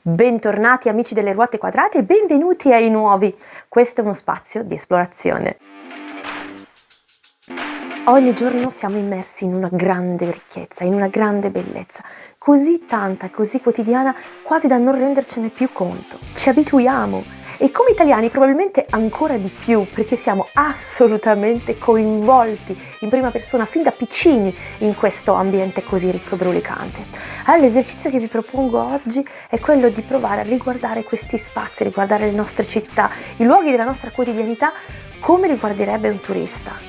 Bentornati amici delle ruote quadrate e benvenuti ai nuovi. Questo è uno spazio di esplorazione. Ogni giorno siamo immersi in una grande ricchezza, in una grande bellezza, così tanta e così quotidiana quasi da non rendercene più conto. Ci abituiamo e come italiani probabilmente ancora di più perché siamo assolutamente coinvolti in prima persona fin da piccini in questo ambiente così ricco e brulicante. Allora l'esercizio che vi propongo oggi è quello di provare a riguardare questi spazi, riguardare le nostre città, i luoghi della nostra quotidianità come li guarderebbe un turista.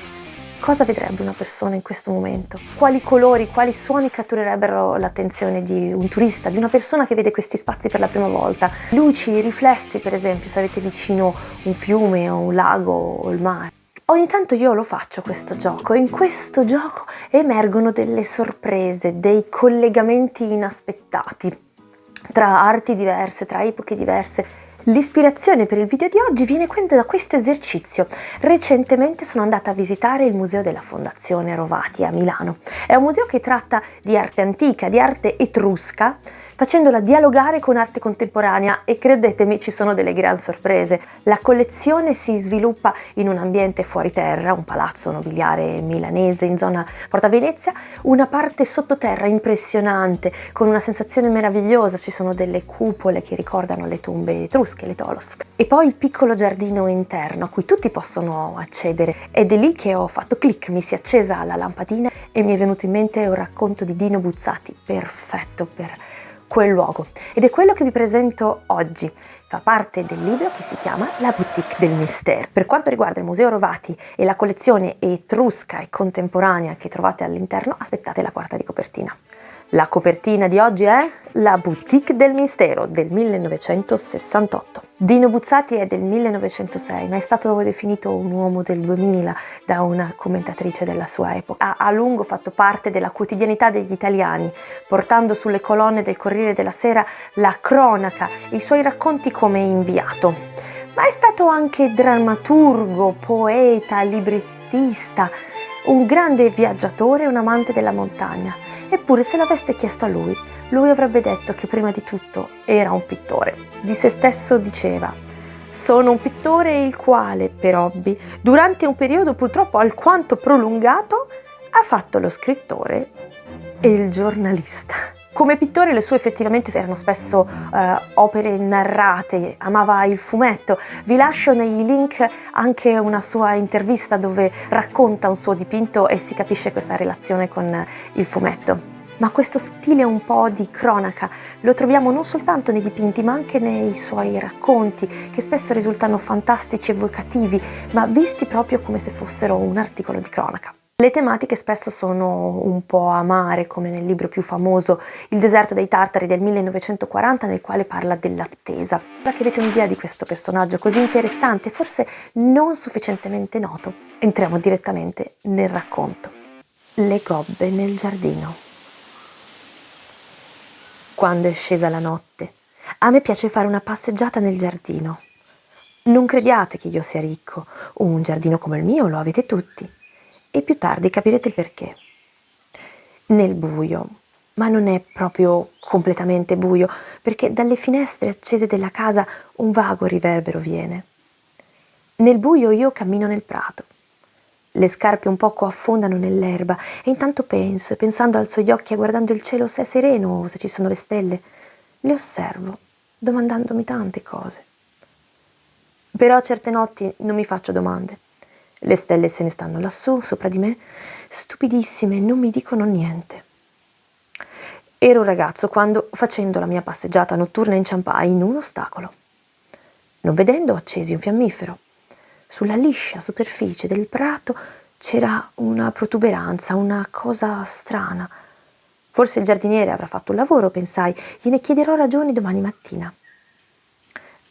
Cosa vedrebbe una persona in questo momento? Quali colori, quali suoni catturerebbero l'attenzione di un turista, di una persona che vede questi spazi per la prima volta? Luci, riflessi per esempio, se avete vicino un fiume o un lago o il mare. Ogni tanto io lo faccio questo gioco e in questo gioco emergono delle sorprese, dei collegamenti inaspettati tra arti diverse, tra epoche diverse. L'ispirazione per il video di oggi viene quindi da questo esercizio. Recentemente sono andata a visitare il Museo della Fondazione Rovati a Milano. È un museo che tratta di arte antica, di arte etrusca, facendola dialogare con arte contemporanea e credetemi ci sono delle gran sorprese. La collezione si sviluppa in un ambiente fuori terra, un palazzo nobiliare milanese in zona Porta Venezia, una parte sottoterra impressionante con una sensazione meravigliosa, ci sono delle cupole che ricordano le tombe etrusche, le Tolos, e poi il piccolo giardino interno a cui tutti possono accedere ed è lì che ho fatto clic, mi si è accesa la lampadina e mi è venuto in mente un racconto di Dino Buzzati perfetto per quel luogo ed è quello che vi presento oggi. Fa parte del libro che si chiama La Boutique del Mistero. Per quanto riguarda il Museo Rovati e la collezione etrusca e contemporanea che trovate all'interno, aspettate la quarta di copertina. La copertina di oggi è La Boutique del Mistero del 1968. Dino Buzzati è del 1906, ma è stato definito un uomo del 2000 da una commentatrice della sua epoca. Ha a lungo fatto parte della quotidianità degli italiani, portando sulle colonne del Corriere della Sera la cronaca e i suoi racconti come inviato. Ma è stato anche drammaturgo, poeta, librettista, un grande viaggiatore e un amante della montagna. Eppure se l'aveste chiesto a lui avrebbe detto che prima di tutto era un pittore. Di se stesso diceva: sono un pittore il quale, per hobby, durante un periodo purtroppo alquanto prolungato, ha fatto lo scrittore e il giornalista. Come pittore le sue effettivamente erano spesso opere narrate, amava il fumetto. Vi lascio nei link anche una sua intervista dove racconta un suo dipinto e si capisce questa relazione con il fumetto. Ma questo stile un po' di cronaca lo troviamo non soltanto nei dipinti ma anche nei suoi racconti, che spesso risultano fantastici e evocativi, ma visti proprio come se fossero un articolo di cronaca. Le tematiche spesso sono un po' amare, come nel libro più famoso Il deserto dei Tartari del 1940, nel quale parla dell'attesa. Ora che avete un'idea di questo personaggio così interessante, forse non sufficientemente noto, entriamo direttamente nel racconto. Le gobbe nel giardino. Quando è scesa la notte, a me piace fare una passeggiata nel giardino. Non crediate che io sia ricco, un giardino come il mio lo avete tutti. E più tardi capirete il perché. Nel buio, ma non è proprio completamente buio, perché dalle finestre accese della casa un vago riverbero viene. Nel buio io cammino nel prato. Le scarpe un poco affondano nell'erba e intanto penso, e pensando alzo gli occhi e guardando il cielo se è sereno o se ci sono le stelle, le osservo, domandandomi tante cose. Però certe notti non mi faccio domande. Le stelle se ne stanno lassù, sopra di me, stupidissime, non mi dicono niente. Ero un ragazzo quando, facendo la mia passeggiata notturna, inciampai in un ostacolo. Non vedendo, accesi un fiammifero. Sulla liscia superficie del prato c'era una protuberanza, una cosa strana. Forse il giardiniere avrà fatto un lavoro, pensai, gliene chiederò ragioni domani mattina.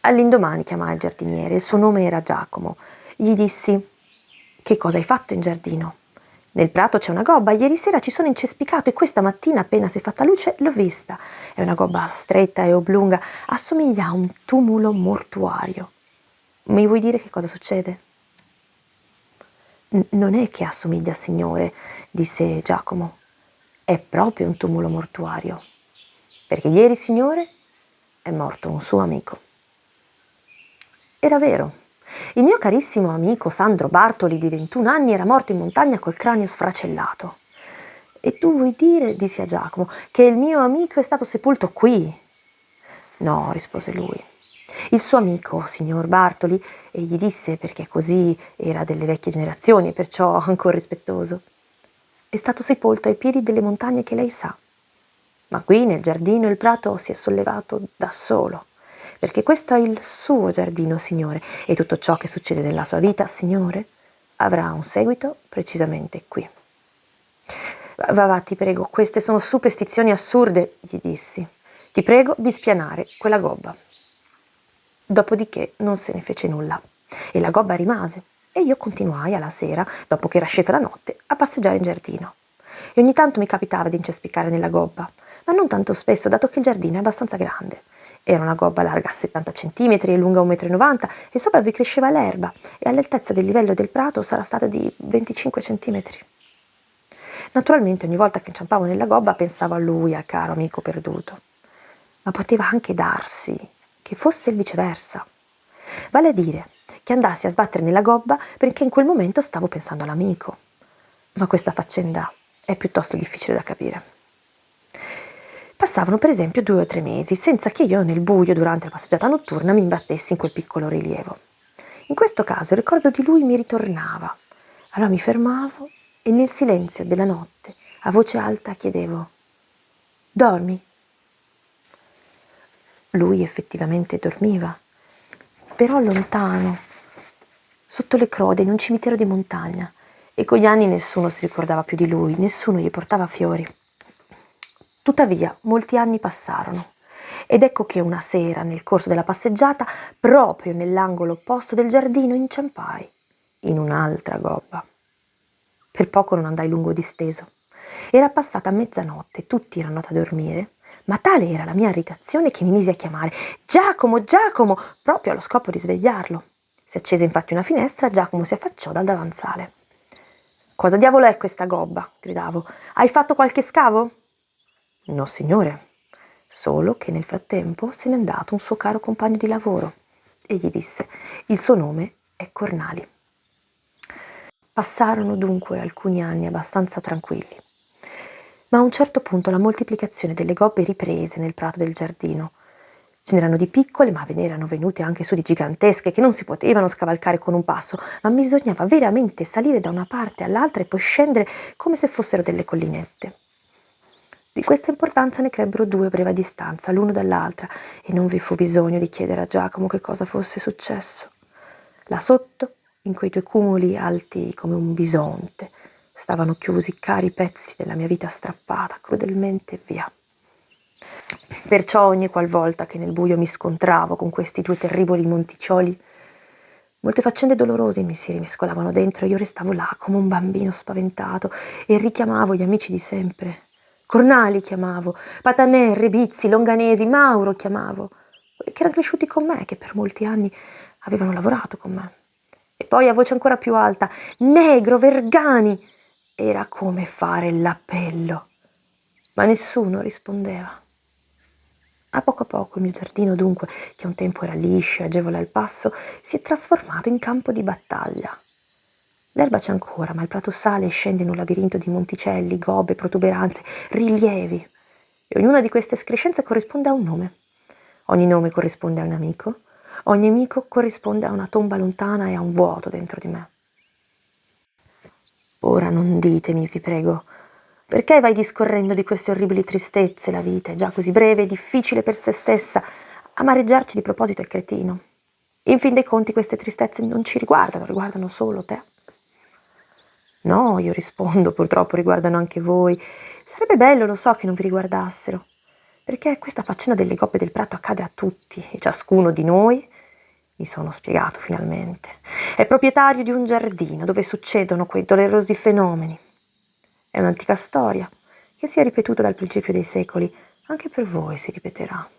All'indomani chiamai il giardiniere, il suo nome era Giacomo. Gli dissi: che cosa hai fatto in giardino? Nel prato c'è una gobba, ieri sera ci sono incespicato e questa mattina appena si è fatta luce l'ho vista. È una gobba stretta e oblunga, assomiglia a un tumulo mortuario. Mi vuoi dire che cosa succede? Non è che assomiglia, signore, disse Giacomo. È proprio un tumulo mortuario. Perché ieri, signore, è morto un suo amico. Era vero. Il mio carissimo amico Sandro Bartoli di 21 anni era morto in montagna col cranio sfracellato. E tu vuoi dire, dissi a Giacomo, che il mio amico è stato sepolto qui? No, rispose lui. Il suo amico, signor Bartoli, e gli disse, perché così era delle vecchie generazioni e perciò ancora rispettoso, è stato sepolto ai piedi delle montagne che lei sa. Ma qui nel giardino il prato si è sollevato da solo, perché questo è il suo giardino, signore, e tutto ciò che succede nella sua vita, signore, avrà un seguito precisamente qui. Va, ti prego, queste sono superstizioni assurde, gli dissi. Ti prego di spianare quella gobba. Dopodiché non se ne fece nulla e la gobba rimase e io continuai alla sera, dopo che era scesa la notte, a passeggiare in giardino. E ogni tanto mi capitava di incespiccare nella gobba, ma non tanto spesso, dato che il giardino è abbastanza grande. Era una gobba larga 70 centimetri e lunga 1,90 m e sopra vi cresceva l'erba e all'altezza del livello del prato sarà stata di 25 centimetri. Naturalmente ogni volta che inciampavo nella gobba pensavo a lui, al caro amico perduto. Ma poteva anche darsi che fosse il viceversa. Vale a dire che andassi a sbattere nella gobba perché in quel momento stavo pensando all'amico. Ma questa faccenda è piuttosto difficile da capire. Passavano per esempio 2 o 3 mesi senza che io nel buio durante la passeggiata notturna mi imbattessi in quel piccolo rilievo. In questo caso il ricordo di lui mi ritornava. Allora mi fermavo e nel silenzio della notte a voce alta chiedevo: «Dormi?» Lui effettivamente dormiva, però lontano, sotto le crode, in un cimitero di montagna, e con gli anni nessuno si ricordava più di lui, nessuno gli portava fiori. Tuttavia, molti anni passarono, ed ecco che una sera, nel corso della passeggiata, proprio nell'angolo opposto del giardino, inciampai in un'altra gobba. Per poco non andai lungo disteso. Era passata mezzanotte, tutti erano andati a dormire, ma tale era la mia irritazione che mi misi a chiamare «Giacomo, Giacomo!» proprio allo scopo di svegliarlo. Si accese infatti una finestra, Giacomo si affacciò dal davanzale. «Cosa diavolo è questa gobba?» gridavo. «Hai fatto qualche scavo?» «No, signore», solo che nel frattempo se n'è andato un suo caro compagno di lavoro e gli disse: «Il suo nome è Cornali». Passarono dunque alcuni anni abbastanza tranquilli, ma a un certo punto la moltiplicazione delle gobbe riprese nel prato del giardino. Ce n'erano di piccole, ma ve ne erano venute anche su di gigantesche che non si potevano scavalcare con un passo, ma bisognava veramente salire da una parte all'altra e poi scendere come se fossero delle collinette. Di questa importanza ne crebbero 2 a breve distanza, l'uno dall'altra, e non vi fu bisogno di chiedere a Giacomo che cosa fosse successo. Là sotto, in quei 2 cumuli alti come un bisonte, stavano chiusi cari pezzi della mia vita strappata crudelmente via. Perciò ogni qualvolta che nel buio mi scontravo con questi 2 terribili monticcioli, molte faccende dolorose mi si rimescolavano dentro e io restavo là come un bambino spaventato e richiamavo gli amici di sempre. Cornali chiamavo, Patanè, Rebizzi, Longanesi, Mauro chiamavo, quelli che erano cresciuti con me, che per molti anni avevano lavorato con me. E poi a voce ancora più alta, Negro, Vergani. Era come fare l'appello, ma nessuno rispondeva. A poco il mio giardino dunque, che un tempo era liscio e agevole al passo, si è trasformato in campo di battaglia. L'erba c'è ancora, ma il prato sale e scende in un labirinto di monticelli, gobbe, protuberanze, rilievi. E ognuna di queste escrescenze corrisponde a un nome. Ogni nome corrisponde a un amico, ogni amico corrisponde a una tomba lontana e a un vuoto dentro di me. Ora non ditemi, vi prego, perché vai discorrendo di queste orribili tristezze? La vita è già così breve e difficile per se stessa. Amareggiarci di proposito è cretino. In fin dei conti queste tristezze non ci riguardano, riguardano solo te. No, io rispondo, purtroppo riguardano anche voi. Sarebbe bello, lo so, che non vi riguardassero, perché questa faccenda delle gobbe del prato accade a tutti e ciascuno di noi, mi sono spiegato finalmente, è proprietario di un giardino dove succedono quei dolorosi fenomeni. È un'antica storia che si è ripetuta dal principio dei secoli, anche per voi si ripeterà.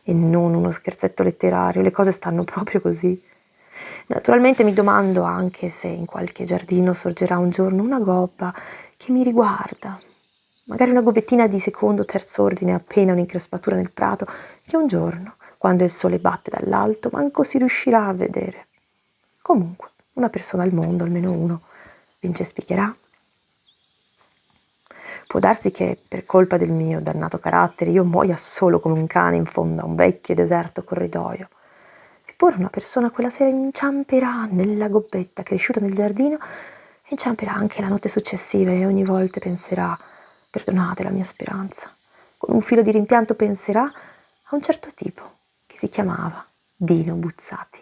E non uno scherzetto letterario, le cose stanno proprio così. Naturalmente mi domando anche se in qualche giardino sorgerà un giorno una gobba che mi riguarda, magari una gobbettina di secondo o terzo ordine, appena un'increspatura nel prato che un giorno, quando il sole batte dall'alto, manco si riuscirà a vedere. Comunque, una persona al mondo, almeno uno, vi incespicherà. Può darsi che per colpa del mio dannato carattere io muoia solo come un cane in fondo a un vecchio e deserto corridoio. Eppure una persona quella sera inciamperà nella gobbetta cresciuta nel giardino e inciamperà anche la notte successiva e ogni volta penserà: perdonate la mia speranza. Con un filo di rimpianto penserà a un certo tipo che si chiamava Dino Buzzati.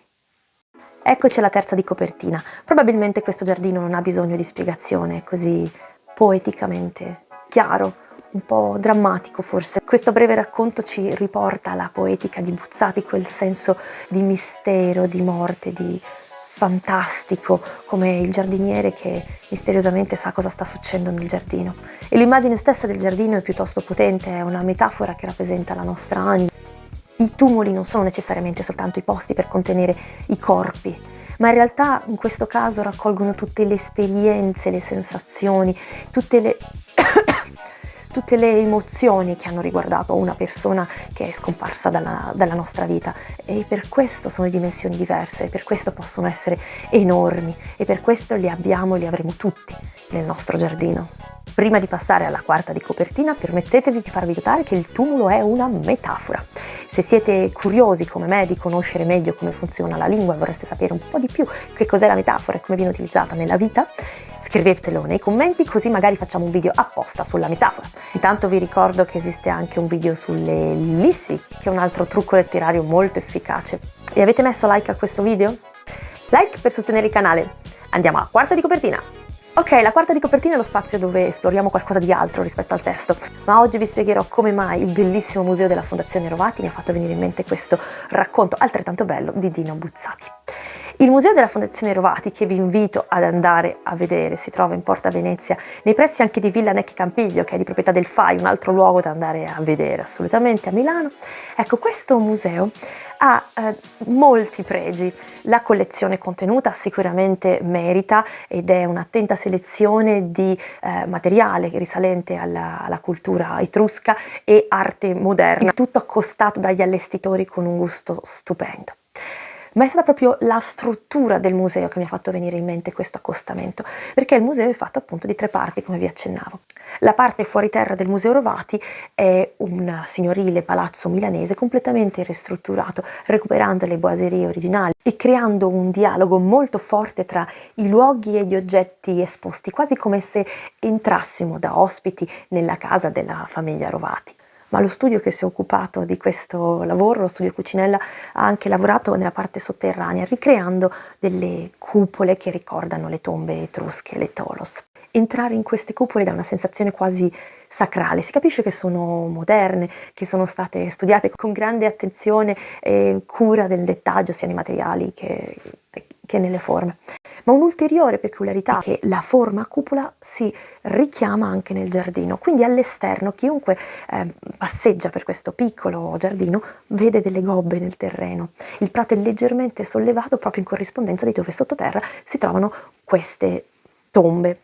Eccoci alla terza di copertina. Probabilmente questo giardino non ha bisogno di spiegazione, è così poeticamente chiaro, un po' drammatico forse. Questo breve racconto ci riporta alla poetica di Buzzati, quel senso di mistero, di morte, di fantastico, come il giardiniere che misteriosamente sa cosa sta succedendo nel giardino. E l'immagine stessa del giardino è piuttosto potente, è una metafora che rappresenta la nostra anima. I tumuli non sono necessariamente soltanto i posti per contenere i corpi, ma in realtà in questo caso raccolgono tutte le esperienze, le sensazioni, tutte le emozioni che hanno riguardato una persona che è scomparsa dalla nostra vita, e per questo sono di dimensioni diverse, per questo possono essere enormi e per questo li abbiamo e li avremo tutti nel nostro giardino. Prima di passare alla quarta di copertina, permettetevi di farvi notare che il tumulo è una metafora. Se siete curiosi come me di conoscere meglio come funziona la lingua e vorreste sapere un po' di più che cos'è la metafora e come viene utilizzata nella vita, scrivetelo nei commenti, così magari facciamo un video apposta sulla metafora. Intanto vi ricordo che esiste anche un video sulle ellissi, che è un altro trucco letterario molto efficace. E avete messo like a questo video? Like per sostenere il canale. Andiamo alla quarta di copertina. Ok, la quarta di copertina è lo spazio dove esploriamo qualcosa di altro rispetto al testo, ma oggi vi spiegherò come mai il bellissimo museo della Fondazione Rovati mi ha fatto venire in mente questo racconto altrettanto bello di Dino Buzzati. Il museo della Fondazione Rovati, che vi invito ad andare a vedere, si trova in Porta Venezia, nei pressi anche di Villa Necchi Campiglio, che è di proprietà del FAI, un altro luogo da andare a vedere assolutamente a Milano. Ecco, questo museo ha molti pregi. La collezione contenuta sicuramente merita ed è un'attenta selezione di materiale risalente alla cultura etrusca e arte moderna, il tutto accostato dagli allestitori con un gusto stupendo. Ma è stata proprio la struttura del museo che mi ha fatto venire in mente questo accostamento, perché il museo è fatto appunto di 3 parti, come vi accennavo. La parte fuori terra del Museo Rovati è un signorile palazzo milanese completamente ristrutturato, recuperando le boiserie originali e creando un dialogo molto forte tra i luoghi e gli oggetti esposti, quasi come se entrassimo da ospiti nella casa della famiglia Rovati. Ma lo studio che si è occupato di questo lavoro, lo studio Cucinella, ha anche lavorato nella parte sotterranea, ricreando delle cupole che ricordano le tombe etrusche, le tholos. Entrare in queste cupole dà una sensazione quasi sacrale, si capisce che sono moderne, che sono state studiate con grande attenzione e cura del dettaglio sia nei materiali che nelle forme. Ma un'ulteriore peculiarità è che la forma a cupola si richiama anche nel giardino, quindi all'esterno chiunque passeggia per questo piccolo giardino vede delle gobbe nel terreno. Il prato è leggermente sollevato proprio in corrispondenza di dove sottoterra si trovano queste tombe,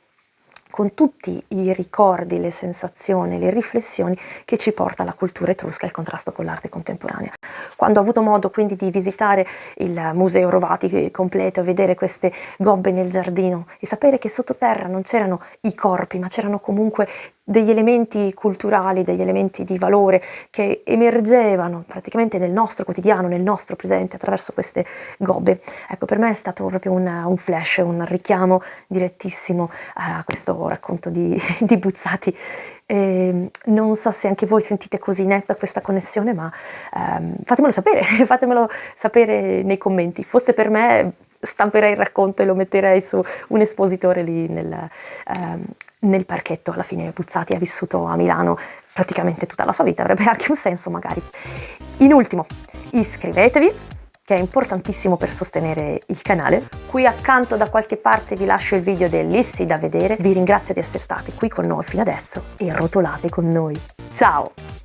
con tutti i ricordi, le sensazioni, le riflessioni che ci porta la cultura etrusca e il contrasto con l'arte contemporanea. Quando ho avuto modo quindi di visitare il Museo Rovati completo, vedere queste gobbe nel giardino e sapere che sottoterra non c'erano i corpi, ma c'erano comunque degli elementi culturali, degli elementi di valore che emergevano praticamente nel nostro quotidiano, nel nostro presente attraverso queste gobbe. Ecco, per me è stato proprio un flash, un richiamo direttissimo a questo racconto di Buzzati. Non so se anche voi sentite così netta questa connessione, ma fatemelo sapere nei commenti. Fosse per me, stamperei il racconto e lo metterei su un espositore lì nel parchetto. Alla fine Buzzati ha vissuto a Milano praticamente tutta la sua vita, avrebbe anche un senso magari. In ultimo, iscrivetevi, che è importantissimo per sostenere il canale. Qui accanto da qualche parte vi lascio il video dell'Issi da vedere. Vi ringrazio di essere stati qui con noi fino adesso e rotolate con noi. Ciao!